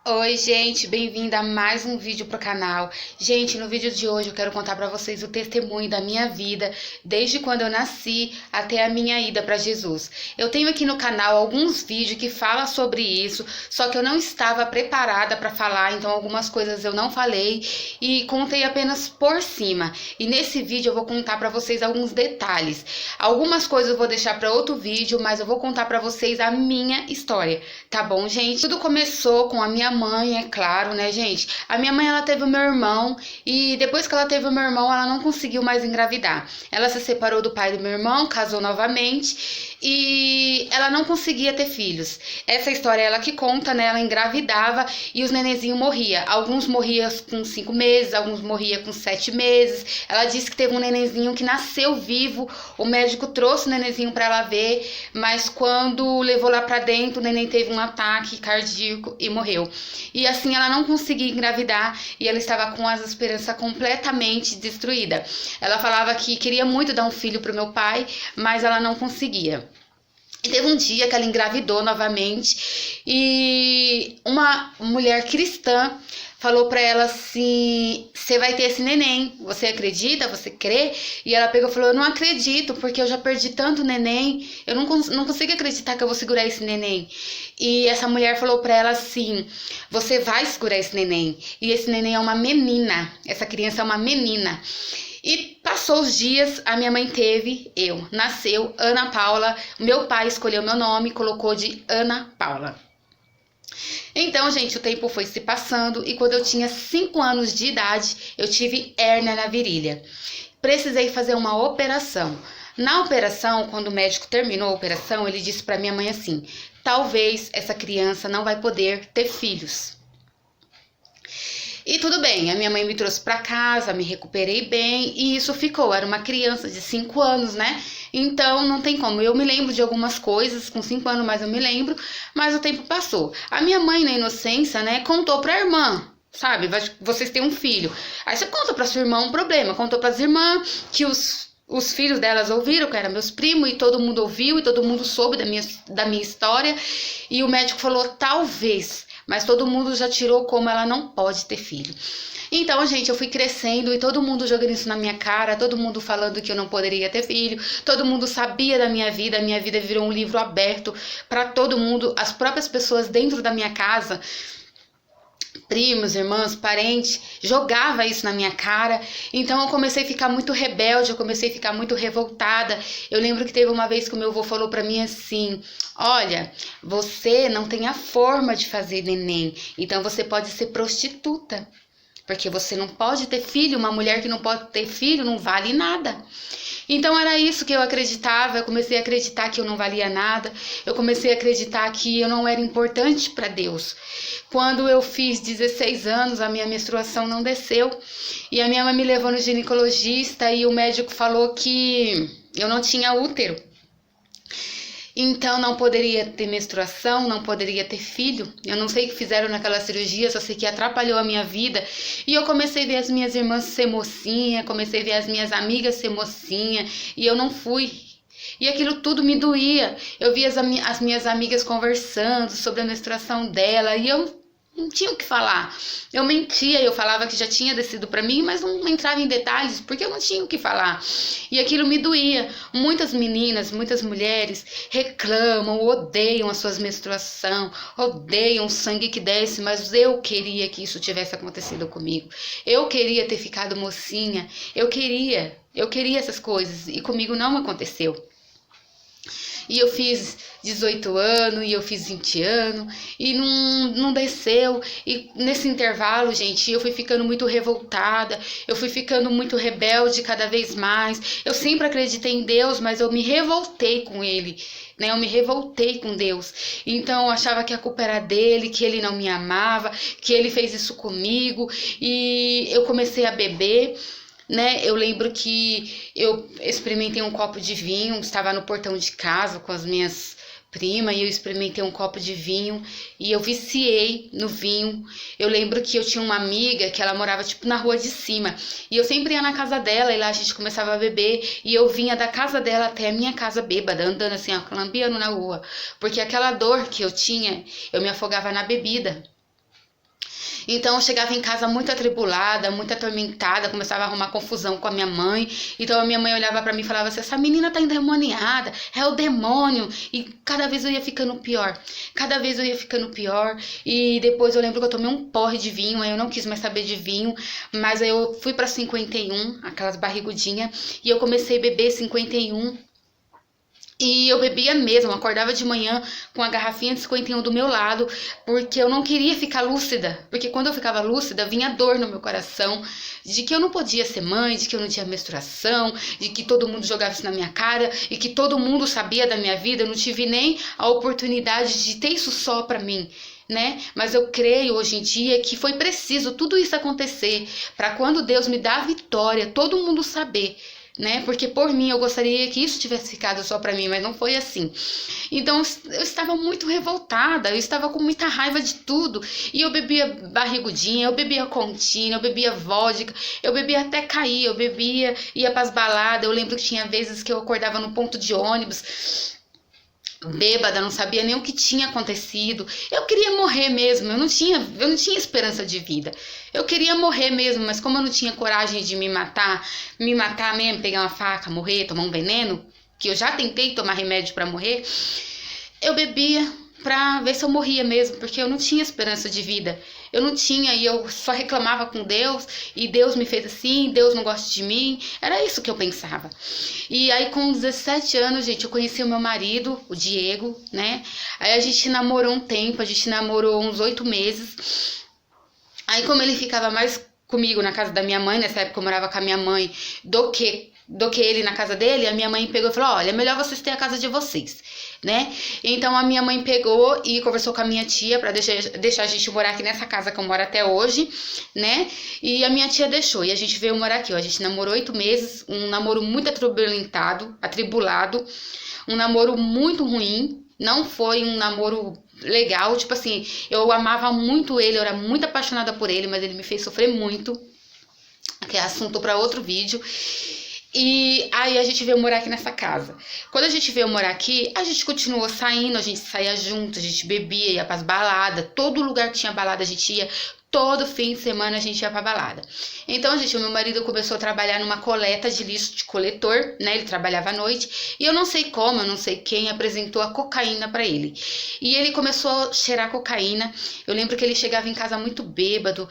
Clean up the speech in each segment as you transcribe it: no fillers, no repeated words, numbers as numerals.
Oi, gente, bem-vinda a mais um vídeo pro canal. Gente, no vídeo de hoje eu quero contar pra vocês o testemunho da minha vida, desde quando eu nasci até a minha ida pra Jesus. Eu tenho aqui no canal alguns vídeos que falam sobre isso, só que eu não estava preparada pra falar, então algumas coisas eu não falei e contei apenas por cima. E nesse vídeo eu vou contar pra vocês alguns detalhes. Algumas coisas eu vou deixar pra outro vídeo, mas eu vou contar pra vocês a minha história, tá bom, gente? Tudo começou com a minha mãe, é claro, né, gente? A minha mãe, ela teve o meu irmão e depois que ela teve o meu irmão, ela não conseguiu mais engravidar. Ela se separou do pai do meu irmão, casou novamente e ela não conseguia ter filhos. Essa história é ela que conta, né? Ela engravidava e os nenenzinhos morriam. Alguns morriam com 5 meses, alguns morriam com 7 meses. Ela disse que teve um nenenzinho que nasceu vivo. O médico trouxe o nenenzinho para ela ver, mas quando levou lá para dentro, o neném teve um ataque cardíaco e morreu. E assim ela não conseguia engravidar e ela estava com as esperanças completamente destruída. Ela falava que queria muito dar um filho para o meu pai, mas ela não conseguia. E teve um dia que ela engravidou novamente e uma mulher cristã falou pra ela assim: você vai ter esse neném, você acredita, você crê? E ela pegou e falou: eu não acredito, porque eu já perdi tanto neném, eu não consigo acreditar que eu vou segurar esse neném. E essa mulher falou pra ela assim: você vai segurar esse neném, e esse neném é uma menina, essa criança é uma menina. E passou os dias, a minha mãe teve, nasceu Ana Paula, meu pai escolheu meu nome, colocou de Ana Paula. Então, gente, o tempo foi se passando e quando eu tinha 5 anos de idade, eu tive hérnia na virilha. Precisei fazer uma operação. Na operação, quando o médico terminou a operação, ele disse para minha mãe assim: talvez essa criança não vai poder ter filhos. E tudo bem, a minha mãe me trouxe para casa, me recuperei bem e isso ficou. Era uma criança de 5 anos, né? Então não tem como. Eu me lembro de algumas coisas, com 5 anos, mas eu me lembro, mas o tempo passou. A minha mãe, na inocência, né, contou pra irmã. Sabe, vocês têm um filho. Aí você conta pra sua irmã um problema, contou pras irmãs que os filhos delas ouviram, que eram meus primos, e todo mundo ouviu, e todo mundo soube da minha história. E o médico falou: talvez, mas todo mundo já tirou como ela não pode ter filho. Então, gente, eu fui crescendo e todo mundo jogando isso na minha cara, todo mundo falando que eu não poderia ter filho, todo mundo sabia da minha vida virou um livro aberto para todo mundo, as próprias pessoas dentro da minha casa, primos, irmãos, parentes, jogava isso na minha cara. Então eu comecei a ficar muito rebelde, eu comecei a ficar muito revoltada. Eu lembro que teve uma vez que o meu avô falou pra mim assim: olha, você não tem a forma de fazer neném, então você pode ser prostituta, porque você não pode ter filho. Uma mulher que não pode ter filho não vale nada. Então era isso que eu acreditava. Eu comecei a acreditar que eu não valia nada. Eu comecei a acreditar que eu não era importante para Deus. Quando eu fiz 16 anos, a minha menstruação não desceu. E a minha mãe me levou no ginecologista e o médico falou que eu não tinha útero. Então não poderia ter menstruação, não poderia ter filho. Eu não sei o que fizeram naquela cirurgia, só sei que atrapalhou a minha vida. E eu comecei a ver as minhas irmãs ser mocinha, comecei a ver as minhas amigas ser mocinha, e eu não fui. E aquilo tudo me doía. Eu via as minhas amigas conversando sobre a menstruação dela e eu não tinha o que falar. Eu mentia, eu falava que já tinha descido pra mim, mas não entrava em detalhes, porque eu não tinha o que falar. E aquilo me doía. Muitas meninas, muitas mulheres reclamam, odeiam as suas menstruações, odeiam o sangue que desce, mas eu queria que isso tivesse acontecido comigo. Eu queria ter ficado mocinha, eu queria essas coisas, e comigo não aconteceu. E eu fiz 18 anos, e eu fiz 20 anos, e não desceu. E nesse intervalo, gente, eu fui ficando muito revoltada, eu fui ficando muito rebelde cada vez mais. Eu sempre acreditei em Deus, mas eu me revoltei com Ele, né? Eu me revoltei com Deus. Então eu achava que a culpa era dele, que ele não me amava, que ele fez isso comigo, e eu comecei a beber, né? Eu lembro que eu experimentei um copo de vinho, estava no portão de casa com as minhas primas e eu experimentei um copo de vinho e eu viciei no vinho. Eu lembro que eu tinha uma amiga que ela morava tipo na rua de cima e eu sempre ia na casa dela e lá a gente começava a beber e eu vinha da casa dela até a minha casa bêbada, andando assim, ó, lambiando na rua, porque aquela dor que eu tinha, eu me afogava na bebida. Então eu chegava em casa muito atribulada, muito atormentada, começava a arrumar confusão com a minha mãe. Então a minha mãe olhava pra mim e falava assim: essa menina tá endemoniada, é o demônio. E cada vez eu ia ficando pior, cada vez eu ia ficando pior. E depois eu lembro que eu tomei um porre de vinho, aí eu não quis mais saber de vinho, mas aí eu fui pra 51, aquelas barrigudinhas, e eu comecei a beber 51. E eu bebia mesmo, eu acordava de manhã com a garrafinha de 51 do meu lado, porque eu não queria ficar lúcida. Porque quando eu ficava lúcida, vinha dor no meu coração, de que eu não podia ser mãe, de que eu não tinha menstruação, de que todo mundo jogava isso na minha cara, e que todo mundo sabia da minha vida. Eu não tive nem a oportunidade de ter isso só pra mim, né? Mas eu creio hoje em dia que foi preciso tudo isso acontecer, para quando Deus me dá a vitória, todo mundo saber, né? Porque por mim eu gostaria que isso tivesse ficado só pra mim, mas não foi assim. Então eu estava muito revoltada, eu estava com muita raiva de tudo. E eu bebia barrigudinha, eu bebia contina, eu bebia vodka, eu bebia até cair, eu bebia, ia pras baladas. Eu lembro que tinha vezes que eu acordava no ponto de ônibus bêbada, não sabia nem o que tinha acontecido. Eu queria morrer mesmo, eu não tinha esperança de vida. Eu queria morrer mesmo, mas como eu não tinha coragem de me matar mesmo, pegar uma faca, morrer, tomar um veneno, que eu já tentei tomar remédio pra morrer, eu bebia pra ver se eu morria mesmo, porque eu não tinha esperança de vida. Eu não tinha, e eu só reclamava com Deus, e Deus me fez assim, Deus não gosta de mim. Era isso que eu pensava. E aí com 17 anos, gente, eu conheci o meu marido, o Diego, né? Aí a gente namorou um tempo, a gente namorou uns 8 meses. Aí como ele ficava mais comigo na casa da minha mãe, nessa época eu morava com a minha mãe, do que ele na casa dele, a minha mãe pegou e falou: olha, é melhor vocês terem a casa de vocês, né? Então a minha mãe pegou e conversou com a minha tia pra deixar a gente morar aqui nessa casa que eu moro até hoje, né? E a minha tia deixou, e a gente veio morar aqui, ó. A gente namorou 8 meses, um namoro muito atribulado, um namoro muito ruim. Não foi um namoro legal, tipo assim, eu amava muito ele, eu era muito apaixonada por ele, mas ele me fez sofrer muito, que é assunto para outro vídeo. E aí a gente veio morar aqui nessa casa. Quando a gente veio morar aqui, a gente continuou saindo, a gente saía junto, a gente bebia, ia pras baladas, todo lugar que tinha balada a gente ia, todo fim de semana a gente ia pra balada. Então, gente, o meu marido começou a trabalhar numa coleta de lixo de coletor, né? Ele trabalhava à noite, e eu não sei como, eu não sei quem apresentou a cocaína pra ele. E ele começou a cheirar cocaína. Eu lembro que ele chegava em casa muito bêbado,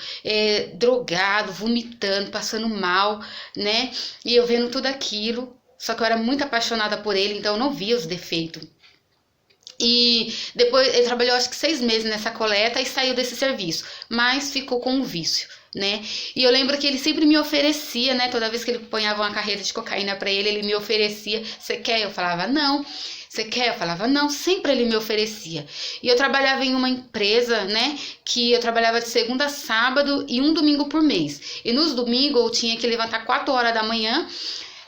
drogado, vomitando, passando mal, né? E eu vendo tudo aquilo, só que eu era muito apaixonada por ele, então eu não via os defeitos. E depois ele trabalhou acho que 6 meses nessa coleta e saiu desse serviço, mas ficou com um vício, né? E eu lembro que ele sempre me oferecia, né? Toda vez que ele ponhava uma carreta de cocaína pra ele, ele me oferecia: você quer? Eu falava não. Você quer? Eu falava não. Sempre ele me oferecia. E eu trabalhava em uma empresa, né? Que eu trabalhava de segunda a sábado e um domingo por mês. E nos domingos eu tinha que levantar 4 horas da manhã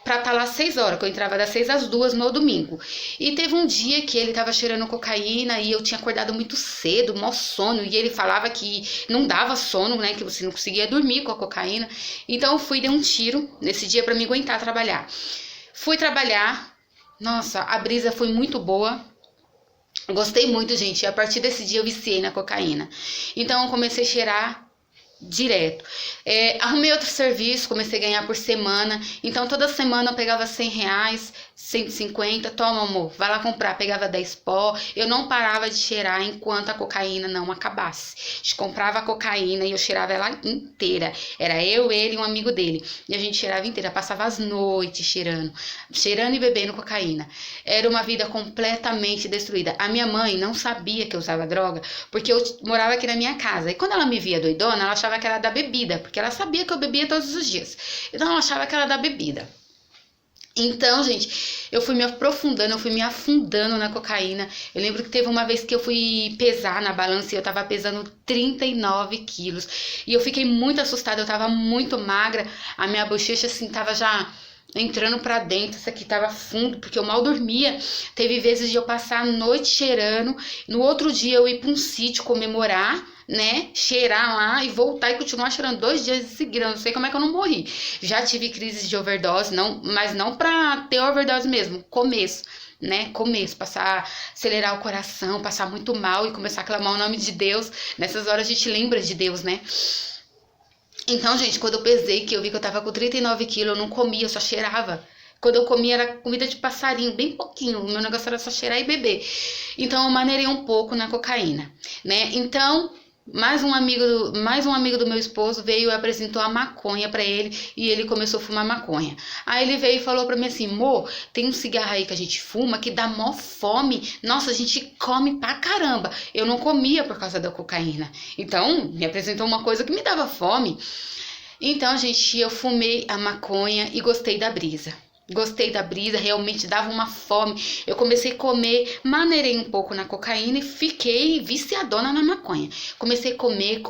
pra estar lá 6 horas, que eu entrava das 6 às 2 no domingo. E teve um dia que ele tava cheirando cocaína e eu tinha acordado muito cedo, mó sono, e ele falava que não dava sono, né, que você não conseguia dormir com a cocaína. Então eu fui, dei um tiro nesse dia pra me aguentar trabalhar. Fui trabalhar, nossa, a brisa foi muito boa. Gostei muito, gente, e a partir desse dia eu viciei na cocaína. Então eu comecei a cheirar direto. Arrumei outro serviço, comecei a ganhar por semana. Então toda semana eu pegava R$100, 150, toma amor, vai lá comprar. Pegava 10 pó. Eu não parava de cheirar enquanto a cocaína não acabasse. A gente comprava a cocaína e eu cheirava ela inteira. Era eu, ele e um amigo dele, e a gente cheirava inteira. Passava as noites cheirando e bebendo cocaína. Era uma vida completamente destruída. A minha mãe não sabia que eu usava droga, porque eu morava aqui na minha casa, e quando ela me via doidona, ela achava que era da bebida, porque ela sabia que eu bebia todos os dias. Então ela achava que era da bebida. Então, gente, eu fui me aprofundando, eu fui me afundando na cocaína. Eu lembro que teve uma vez que eu fui pesar na balança e eu tava pesando 39 quilos. E eu fiquei muito assustada, eu tava muito magra. A minha bochecha, assim, tava já entrando pra dentro. Isso aqui tava fundo, porque eu mal dormia. Teve vezes de eu passar a noite cheirando. No outro dia eu ir pra um sítio comemorar, né, cheirar lá e voltar e continuar cheirando 2 dias em seguida. Eu não sei como é que eu não morri. Já tive crises de overdose, não, mas não pra ter overdose mesmo, começo, né? Começo, passar, acelerar o coração, passar muito mal e começar a clamar o nome de Deus. Nessas horas a gente lembra de Deus, né? Então, gente, quando eu pesei, que eu vi que eu tava com 39 quilos, eu não comia, eu só cheirava. Quando eu comia era comida de passarinho, bem pouquinho. O meu negócio era só cheirar e beber. Então, eu maneirei um pouco na cocaína, né? Então, mais um amigo do meu esposo veio e apresentou a maconha pra ele e ele começou a fumar maconha. Aí ele veio e falou pra mim assim: "Mô, tem um cigarro aí que a gente fuma que dá mó fome. Nossa, a gente come pra caramba." Eu não comia por causa da cocaína. Então, me apresentou uma coisa que me dava fome. Então, gente, eu fumei a maconha e gostei da brisa. Gostei da brisa, realmente dava uma fome. Eu comecei a comer, maneirei um pouco na cocaína e fiquei viciadona na maconha. Comecei a comer,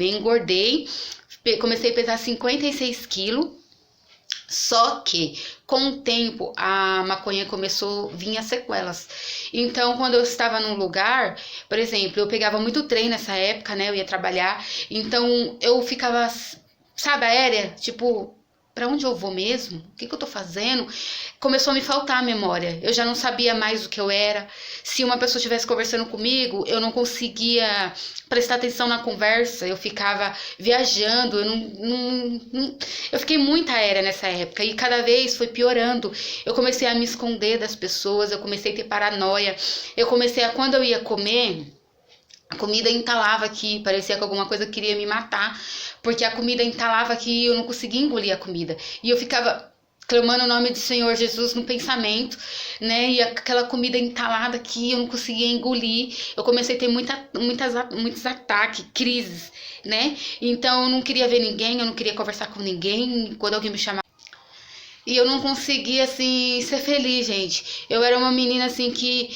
engordei. Comecei a pesar 56 quilos. Só que, com o tempo, a maconha começou a vir as sequelas. Então, quando eu estava num lugar, por exemplo, eu pegava muito trem nessa época, né? Eu ia trabalhar. Então, eu ficava, sabe, aérea, tipo, pra onde eu vou mesmo? O que eu tô fazendo? Começou a me faltar a memória. Eu já não sabia mais o que eu era. Se uma pessoa estivesse conversando comigo, eu não conseguia prestar atenção na conversa. Eu ficava viajando. Eu fiquei muito aérea nessa época. E cada vez foi piorando. Eu comecei a me esconder das pessoas. Eu comecei a ter paranoia. Quando eu ia comer, a comida entalava aqui, parecia que alguma coisa queria me matar, porque a comida entalava aqui e eu não conseguia engolir a comida. E eu ficava clamando o nome do Senhor Jesus no pensamento, né? E aquela comida entalada aqui, eu não conseguia engolir. Eu comecei a ter muitos ataques, crises, né? Então eu não queria ver ninguém, eu não queria conversar com ninguém. Quando alguém me chamava, e eu não conseguia, assim, ser feliz, gente. Eu era uma menina, assim, que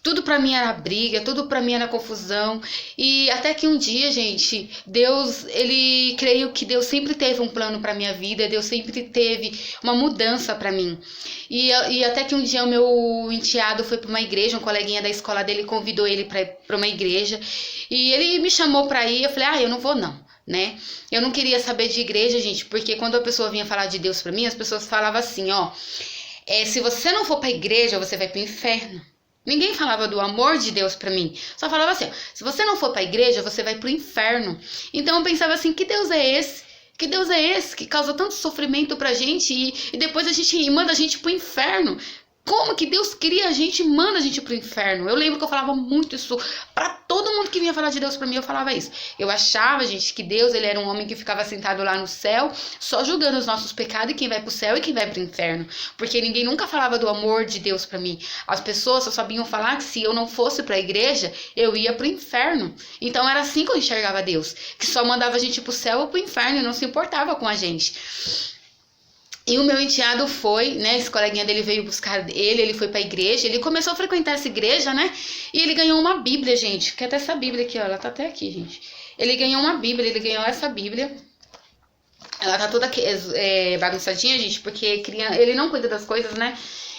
tudo pra mim era briga, tudo pra mim era confusão. E até que um dia, gente, creio que Deus sempre teve um plano pra minha vida, Deus sempre teve uma mudança pra mim. E até que um dia o meu enteado foi pra uma igreja, um coleguinha da escola dele convidou ele pra ir pra uma igreja. E ele me chamou pra ir, eu falei: eu não vou não, né? Eu não queria saber de igreja, gente, porque quando a pessoa vinha falar de Deus pra mim, as pessoas falavam assim, ó: se você não for pra igreja, você vai pro inferno. Ninguém falava do amor de Deus pra mim. Só falava assim, ó: se você não for pra igreja, você vai pro inferno. Então eu pensava assim: que Deus é esse? Que Deus é esse que causa tanto sofrimento pra gente e depois manda a gente pro inferno? Como que Deus cria a gente e manda a gente pro inferno? Eu lembro que eu falava muito isso pra todo mundo que vinha falar de Deus pra mim, eu falava isso. Eu achava, gente, que Deus, ele era um homem que ficava sentado lá no céu, só julgando os nossos pecados e quem vai pro céu e quem vai pro inferno. Porque ninguém nunca falava do amor de Deus pra mim. As pessoas só sabiam falar que se eu não fosse pra igreja, eu ia pro inferno. Então era assim que eu enxergava Deus, que só mandava a gente pro céu ou pro inferno e não se importava com a gente. E o meu enteado foi, né, esse coleguinha dele veio buscar ele foi pra igreja, ele começou a frequentar essa igreja, né, e ele ganhou uma bíblia, gente, que até essa bíblia aqui, ó, ela tá até aqui, gente. Ele ganhou uma bíblia, ele ganhou essa bíblia, ela tá toda bagunçadinha, gente, porque ele não cuida das coisas, né,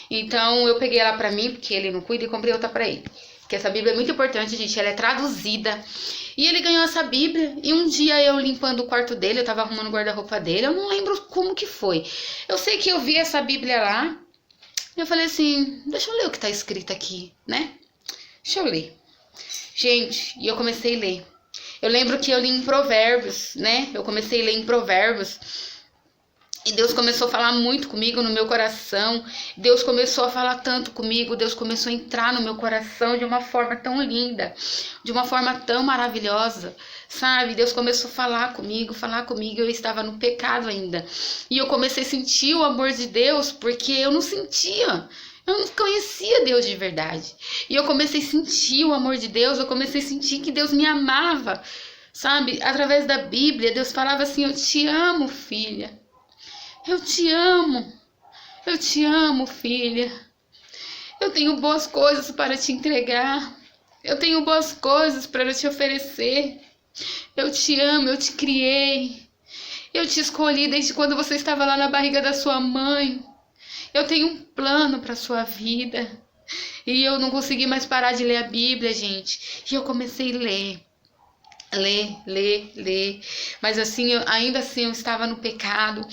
então eu peguei ela pra mim, porque ele não cuida, e comprei outra pra ele. Porque essa bíblia é muito importante, gente, ela é traduzida. E ele ganhou essa bíblia, e um dia eu limpando o quarto dele, eu tava arrumando o guarda-roupa dele, eu não lembro como que foi. Eu sei que eu vi essa bíblia lá, e eu falei assim: deixa eu ler o que tá escrito aqui, né? Deixa eu ler. Gente, e eu comecei a ler. Eu lembro que eu li em Provérbios, né? Eu comecei a ler em Provérbios. E Deus começou a falar muito comigo no meu coração. Deus começou a falar tanto comigo. Deus começou a entrar no meu coração de uma forma tão linda, de uma forma tão maravilhosa, sabe? Deus começou a falar comigo. Eu estava no pecado ainda. E eu comecei a sentir o amor de Deus, porque eu não sentia. Eu não conhecia Deus de verdade. E eu comecei a sentir o amor de Deus. Eu comecei a sentir que Deus me amava, sabe? Através da Bíblia, Deus falava assim: eu te amo, filha. Eu te amo, filha. Eu tenho boas coisas para te entregar. Eu tenho boas coisas para te oferecer. Eu te amo, eu te criei. Eu te escolhi desde quando você estava lá na barriga da sua mãe. Eu tenho um plano para sua vida. E eu não consegui mais parar de ler a Bíblia, gente. E eu comecei a ler. ler. Mas assim, ainda assim eu estava no pecado,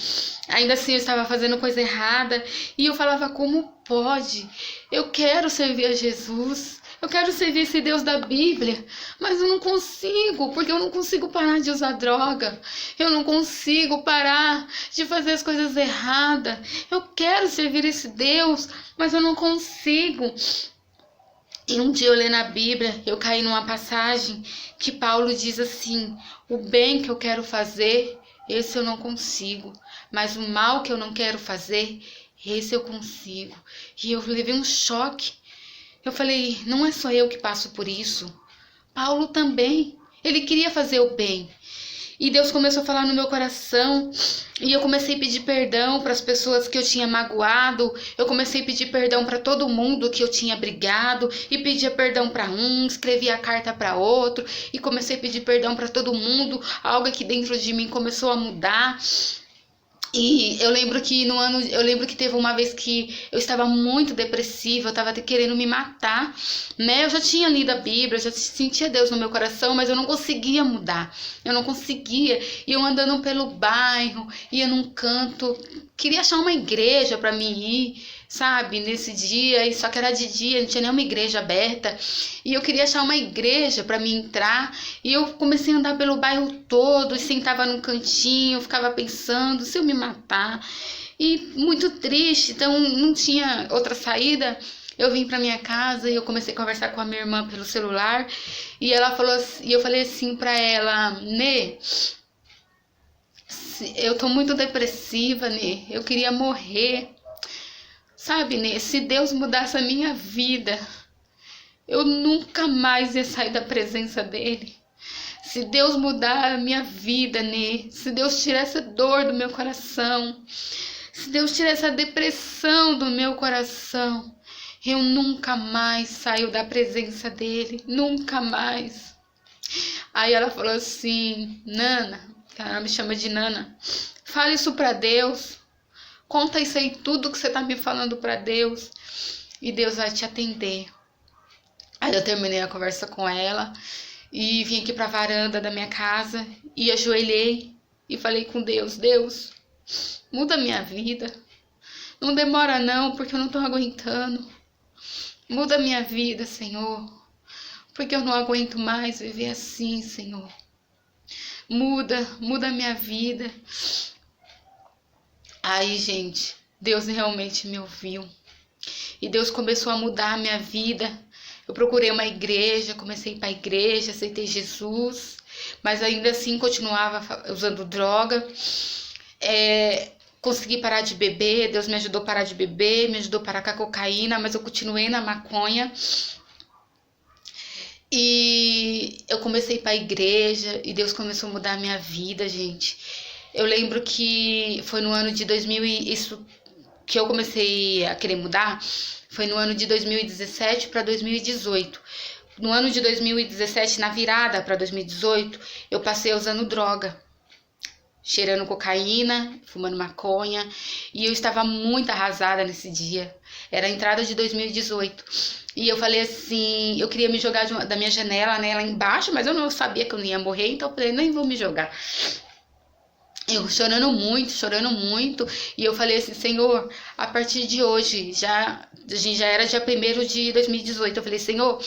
ainda assim eu estava fazendo coisa errada. E eu falava, como pode? Eu quero servir a Jesus, eu quero servir esse Deus da Bíblia, mas eu não consigo, porque eu não consigo parar de usar droga, eu não consigo parar de fazer as coisas erradas. Eu quero servir esse Deus, mas eu não consigo. E um dia eu lendo a Bíblia, eu caí numa passagem que Paulo diz assim: o bem que eu quero fazer, esse eu não consigo, mas o mal que eu não quero fazer, esse eu consigo. E eu levei um choque. Eu falei, não é só eu que passo por isso. Paulo também. Ele queria fazer o bem. E Deus começou a falar no meu coração. E eu comecei a pedir perdão para as pessoas que eu tinha magoado. Eu comecei a pedir perdão para todo mundo que eu tinha brigado. E pedia perdão para um, escrevia a carta para outro. E comecei a pedir perdão para todo mundo. Algo aqui dentro de mim começou a mudar. E eu lembro que teve uma vez que eu estava muito depressiva, eu estava até querendo me matar, né? Eu já tinha lido a Bíblia, eu já sentia Deus no meu coração, mas eu não conseguia mudar, eu não conseguia. E eu andando pelo bairro, ia num canto, queria achar uma igreja para mim ir, sabe? Nesse dia, e só que era de dia, não tinha nenhuma igreja aberta. E eu queria achar uma igreja para mim entrar. E eu comecei a andar pelo bairro todo, e sentava num cantinho, ficava pensando se eu me matar. E muito triste, então não tinha outra saída. Eu vim para minha casa e eu comecei a conversar com a minha irmã pelo celular. E ela falou assim, e eu falei assim para ela, Nê, eu tô muito depressiva, Nê, eu queria morrer. Sabe, Nê, se Deus mudasse a minha vida, eu nunca mais ia sair da presença dele. Se Deus mudar a minha vida, Nê, se Deus tirar essa dor do meu coração, se Deus tirar essa depressão do meu coração, eu nunca mais saio da presença dele, nunca mais. Aí ela falou assim, Nana, ela me chama de Nana, fala isso pra Deus. Conta isso aí, tudo que você tá me falando pra Deus, e Deus vai te atender. Aí eu terminei a conversa com ela e vim aqui pra varanda da minha casa e ajoelhei e falei com Deus, Deus, muda a minha vida. Não demora não, porque eu não tô aguentando. Muda a minha vida, Senhor, porque eu não aguento mais viver assim, Senhor. Muda a minha vida. Aí, gente, Deus realmente me ouviu. E Deus começou a mudar a minha vida. Eu procurei uma igreja, comecei a ir para a igreja, aceitei Jesus. Mas ainda assim continuava usando droga. Consegui parar de beber, Deus me ajudou a parar de beber, me ajudou a parar com a cocaína, mas eu continuei na maconha. E eu comecei a ir para a igreja e Deus começou a mudar a minha vida, gente. Eu lembro que foi no ano de 2000 isso que eu comecei a querer mudar, foi no ano de 2017 para 2018. No ano de 2017, na virada para 2018, eu passei usando droga, cheirando cocaína, fumando maconha, e eu estava muito arrasada nesse dia. Era a entrada de 2018. E eu falei assim, eu queria me jogar da minha janela, né, lá embaixo, mas eu não sabia que eu não ia morrer, então eu falei, nem vou me jogar. Eu chorando muito, e eu falei assim, Senhor, a partir de hoje, a gente já era dia 1º de 2018, eu falei, Senhor,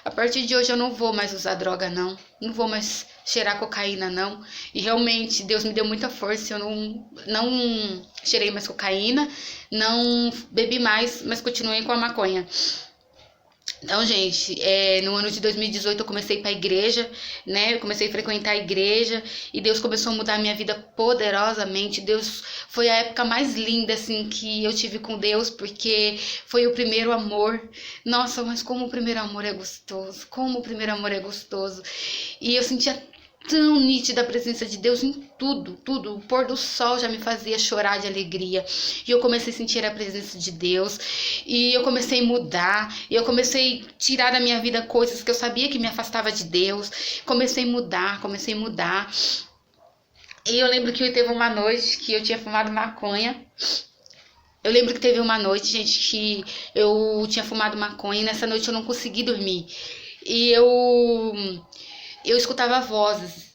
a partir de hoje eu não vou mais usar droga, não vou mais cheirar cocaína, não. E realmente, Deus me deu muita força, eu não cheirei mais cocaína, não bebi mais, mas continuei com a maconha. Então, gente, no ano de 2018 eu comecei a ir pra igreja, né? Eu comecei a frequentar a igreja e Deus começou a mudar a minha vida poderosamente. Deus foi a época mais linda, assim, que eu tive com Deus, porque foi o primeiro amor. Nossa, mas como o primeiro amor é gostoso, como o primeiro amor é gostoso. E eu sentia tão nítida a presença de Deus em tudo. O pôr do sol já me fazia chorar de alegria. E eu comecei a sentir a presença de Deus. E eu comecei a mudar. E eu comecei a tirar da minha vida coisas que eu sabia que me afastava de Deus. Comecei a mudar. E eu lembro que teve uma noite que eu tinha fumado maconha. Eu lembro que teve uma noite, gente, que eu tinha fumado maconha. E nessa noite eu não consegui dormir. eu escutava vozes,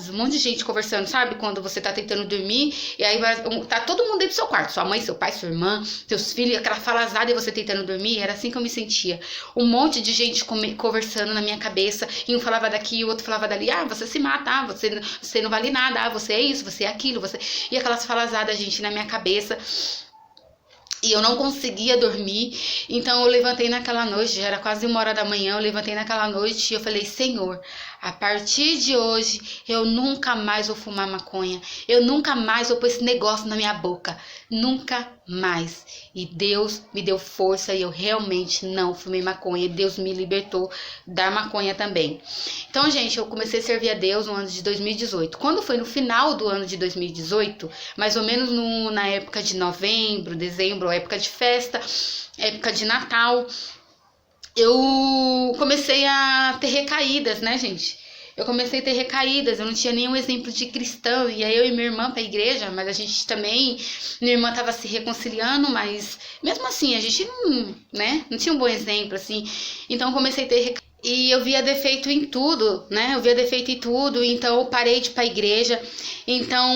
um monte de gente conversando, sabe? Quando você tá tentando dormir, e aí tá todo mundo dentro do seu quarto, sua mãe, seu pai, sua irmã, seus filhos, aquela falazada e você tentando dormir, era assim que eu me sentia. Um monte de gente conversando na minha cabeça, e um falava daqui, o outro falava dali, ah, você se mata, ah, você não vale nada, ah, você é isso, você é aquilo, você... E aquelas falazadas, gente, na minha cabeça. E eu não conseguia dormir, então eu levantei naquela noite, já era quase 1h da manhã, eu levantei naquela noite e eu falei, Senhor, a partir de hoje eu nunca mais vou fumar maconha, eu nunca mais vou pôr esse negócio na minha boca, nunca mais. E Deus me deu força e eu realmente não fumei maconha, e Deus me libertou da maconha também. Então, gente, eu comecei a servir a Deus no ano de 2018. Quando foi no final do ano de 2018, mais ou menos na época de novembro, dezembro, época de festa, época de Natal, eu comecei a ter recaídas, né, gente? Eu comecei a ter recaídas, eu não tinha nenhum exemplo de cristão, e aí eu e minha irmã pra igreja, mas a gente também, minha irmã tava se reconciliando, mas mesmo assim, a gente não, né, não tinha um bom exemplo, assim, então eu comecei a ter recaídas. E eu via defeito em tudo, né? Eu via defeito em tudo, então eu parei de ir pra igreja. Então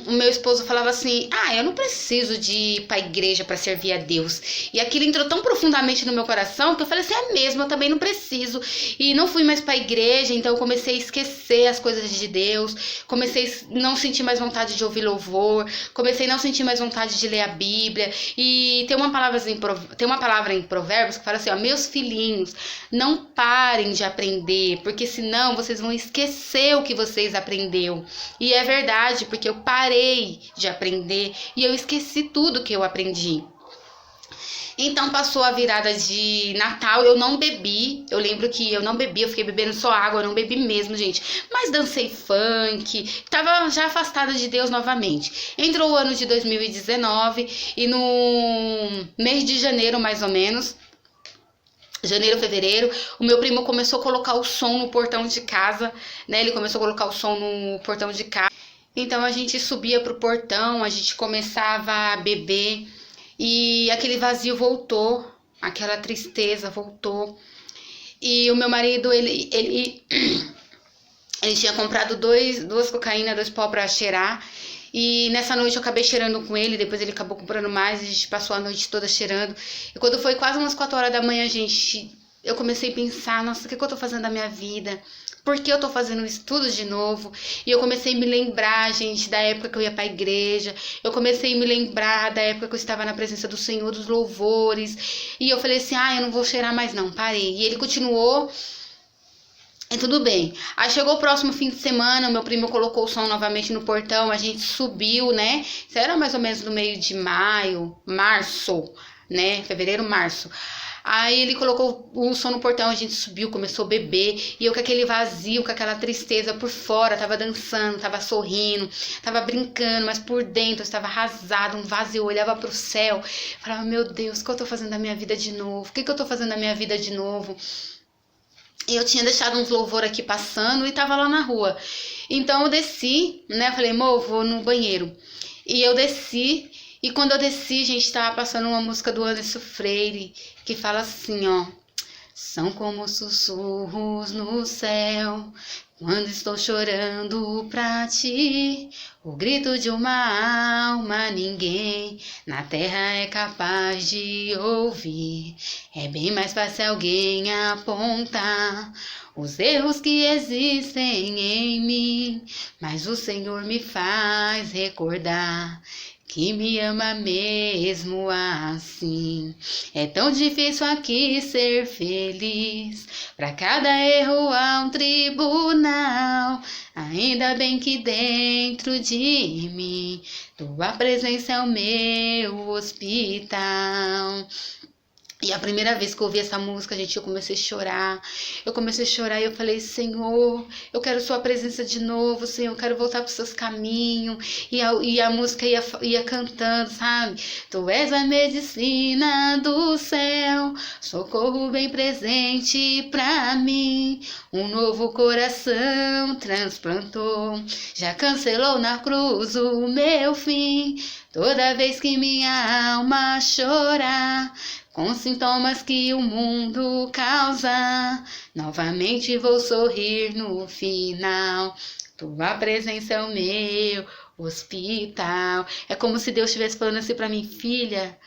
o meu esposo falava assim, ah, eu não preciso de ir pra igreja pra servir a Deus. E aquilo entrou tão profundamente no meu coração que eu falei assim, é mesmo, eu também não preciso. E não fui mais pra igreja, então eu comecei a esquecer as coisas de Deus. Comecei a não sentir mais vontade de ouvir louvor. Comecei a não sentir mais vontade de ler a Bíblia. E tem uma palavra em Provérbios que fala assim, ó, meus filhinhos, não parem de aprender, porque senão vocês vão esquecer o que vocês aprenderam. E é verdade, porque eu parei de aprender e eu esqueci tudo que eu aprendi. Então passou a virada de Natal, eu não bebi, eu lembro que eu não bebi, eu fiquei bebendo só água, eu não bebi mesmo, gente. Mas dancei funk, tava já afastada de Deus novamente. Entrou o ano de 2019 e no mês de janeiro, mais ou menos, janeiro, fevereiro, o meu primo começou a colocar o som no portão de casa, né? Ele começou a colocar o som no portão de casa. Então a gente subia pro portão, a gente começava a beber e aquele vazio voltou, aquela tristeza voltou. E o meu marido, ele tinha comprado duas cocaína, 2 pó pra cheirar. E nessa noite eu acabei cheirando com ele, depois ele acabou comprando mais, a gente passou a noite toda cheirando. E quando foi quase umas 4h da manhã, gente, eu comecei a pensar, nossa, o que eu tô fazendo da minha vida? Por que eu tô fazendo isso tudo de novo? E eu comecei a me lembrar, gente, da época que eu ia pra igreja. Eu comecei a me lembrar da época que eu estava na presença do Senhor, dos louvores. E eu falei assim, eu não vou cheirar mais não, parei. E ele continuou. E tudo bem. Aí chegou o próximo fim de semana, meu primo colocou o som novamente no portão, a gente subiu, né? Isso era mais ou menos no meio de março, né? Fevereiro, março. Aí ele colocou o som no portão, a gente subiu, começou a beber, e eu com aquele vazio, com aquela tristeza por fora, tava dançando, tava sorrindo, tava brincando, mas por dentro eu estava arrasado, um vazio, eu olhava pro céu, falava, meu Deus, o que eu tô fazendo da minha vida de novo? O que eu tô fazendo da minha vida de novo? E eu tinha deixado uns louvor aqui passando e tava lá na rua. Então eu desci, né? Falei, vou no banheiro. E eu desci. E quando eu desci, gente, tava passando uma música do Anderson Freire que fala assim, ó. São como sussurros no céu, quando estou chorando pra ti. O grito de uma alma ninguém na terra é capaz de ouvir. É bem mais fácil alguém apontar os erros que existem em mim, mas o Senhor me faz recordar que me ama mesmo assim. É tão difícil aqui ser feliz, pra cada erro há um tribunal. Ainda bem que dentro de mim tua presença é o meu hospital. E a primeira vez que eu ouvi essa música, gente, eu comecei a chorar. Eu comecei a chorar e eu falei, Senhor, eu quero sua presença de novo, Senhor, eu quero voltar para os seus caminhos. E a música ia cantando, sabe? Tu és a medicina do céu, socorro bem presente pra mim. Um novo coração transplantou, já cancelou na cruz o meu fim. Toda vez que minha alma chorar, com os sintomas que o mundo causa. Novamente vou sorrir no final. Tua presença é o meu hospital. É como se Deus estivesse falando assim pra mim: filha,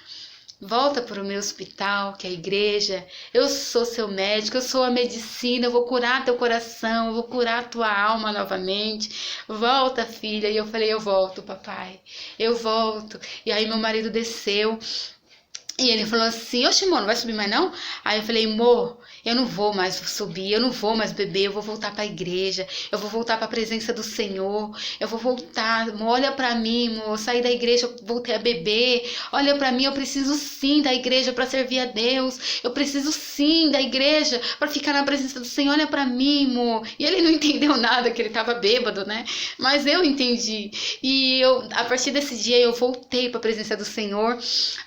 volta para o meu hospital, que é a igreja. Eu sou seu médico, eu sou a medicina, eu vou curar teu coração, eu vou curar tua alma novamente. Volta, filha. E eu falei: eu volto, papai, eu volto. E aí meu marido desceu e ele falou assim: ô Shimon, não vai subir mais não? Aí eu falei: amor, eu não vou mais subir, eu não vou mais beber, eu vou voltar para a igreja, eu vou voltar para a presença do Senhor, eu vou voltar, amor, olha para mim, amor, eu saí da igreja, eu voltei a beber, olha para mim, eu preciso sim da igreja para servir a Deus, eu preciso sim da igreja para ficar na presença do Senhor, olha para mim, amor. E ele não entendeu nada, que ele tava bêbado, né? Mas eu entendi. E a partir desse dia eu voltei para a presença do Senhor.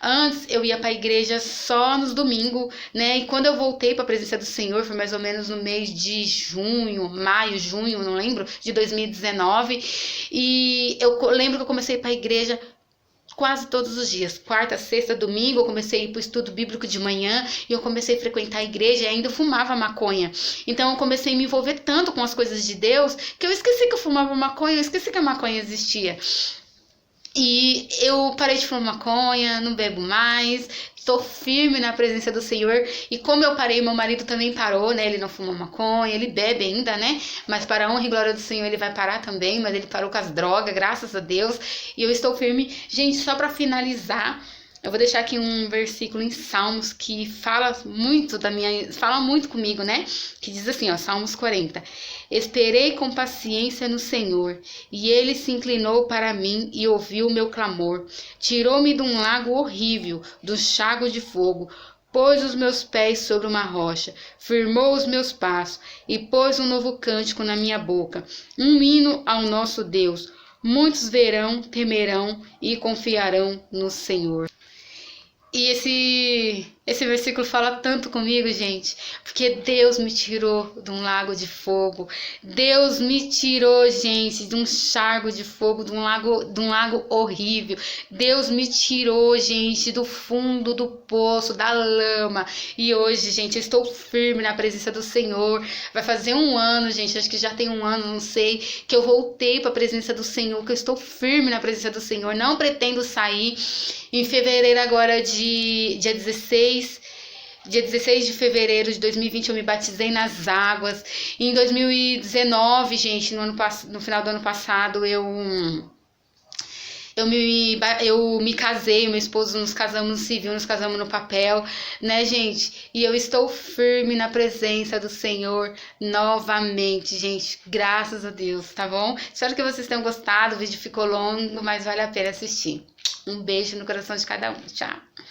Antes eu ia para a igreja só nos domingos, né? E quando eu voltei para a presença do Senhor, foi mais ou menos no mês de maio, junho, não lembro, de 2019. E eu lembro que eu comecei a ir para a igreja quase todos os dias, quarta, sexta, domingo. Eu comecei a ir para o estudo bíblico de manhã e eu comecei a frequentar a igreja e ainda fumava maconha. Então eu comecei a me envolver tanto com as coisas de Deus que eu esqueci que eu fumava maconha, eu esqueci que a maconha existia. E eu parei de fumar maconha, não bebo mais, tô firme na presença do Senhor. E como eu parei, meu marido também parou, né? Ele não fuma maconha, ele bebe ainda, né? Mas para a honra e glória do Senhor ele vai parar também, mas ele parou com as drogas, graças a Deus. E eu estou firme. Gente, só para finalizar, eu vou deixar aqui um versículo em Salmos que fala muito comigo, né? Que diz assim, ó, Salmos 40. Esperei com paciência no Senhor, e ele se inclinou para mim e ouviu o meu clamor. Tirou-me de um lago horrível, do chago de fogo. Pôs os meus pés sobre uma rocha, firmou os meus passos e pôs um novo cântico na minha boca, um hino ao nosso Deus. Muitos verão, temerão e confiarão no Senhor. E esse versículo fala tanto comigo, gente, porque Deus me tirou de um lago de fogo. Deus me tirou, gente, de um charco de fogo, de um lago horrível. Deus me tirou, gente, do fundo do poço, da lama. E hoje, gente, eu estou firme na presença do Senhor. Vai fazer um ano, gente, acho que já tem um ano, não sei, que eu voltei para a presença do Senhor, que eu estou firme na presença do Senhor. Não pretendo sair. Em fevereiro agora, dia 16 de fevereiro de 2020, eu me batizei nas águas. Em 2019, gente, no final do ano passado, eu me casei, meu esposo, nos casamos no civil, nos casamos no papel, né, gente? E eu estou firme na presença do Senhor novamente, gente. Graças a Deus, tá bom? Espero que vocês tenham gostado. O vídeo ficou longo, mas vale a pena assistir. Um beijo no coração de cada um. Tchau.